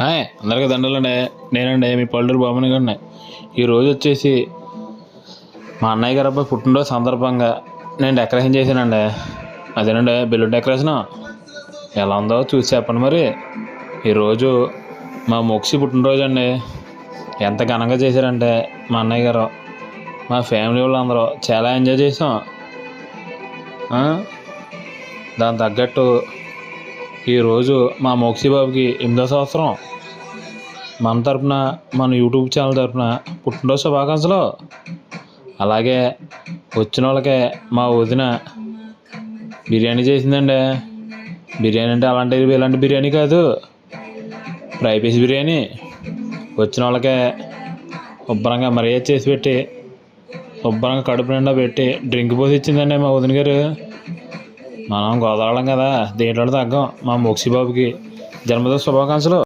Hi అందరికీ దండలండి. నేనండి మీ పల్లెటూరు బాబుని గారిని. ఈరోజు వచ్చేసి మా అన్నయ్య గారు అబ్బాయి పుట్టినరోజు సందర్భంగా నేను డెకరేషన్ చేశానండి. అదేనండి బెలూన్ డెకరేషను. ఎలా ఉందో చూసి చెప్పండి మరి. ఈరోజు మా మొక్సి పుట్టినరోజు అండి. ఎంత ఘనంగా చేశారంటే మా అన్నయ్య గారు మా ఫ్యామిలీ వాళ్ళు అందరూ చాలా ఎంజాయ్ చేసాం. దాని తగ్గట్టు ఈరోజు మా మోక్షి బాబుకి 8వ సంవత్సరం. మన తరపున మన యూట్యూబ్ ఛానల్ తరపున పుట్టినరోజు శుభాకాంక్షలు. అలాగే వచ్చిన వాళ్ళకే మా వదిన బిర్యానీ చేసిందండి. బిర్యానీ అంటే ఇలాంటి బిర్యానీ కాదు, ఫ్రై పీస్ బిర్యానీ. వచ్చిన వాళ్ళకే శుభ్రంగా మర్యాద చేసి పెట్టి శుభ్రంగా కడుపు నిండా పెట్టి డ్రింక్ పోసి ఇచ్చిందండి మా వదిన గారు. మనం గోదావరం కదా, దేంట్లో తగ్గం. మా మోక్షి బాబుకి జన్మదిన శుభాకాంక్షలు.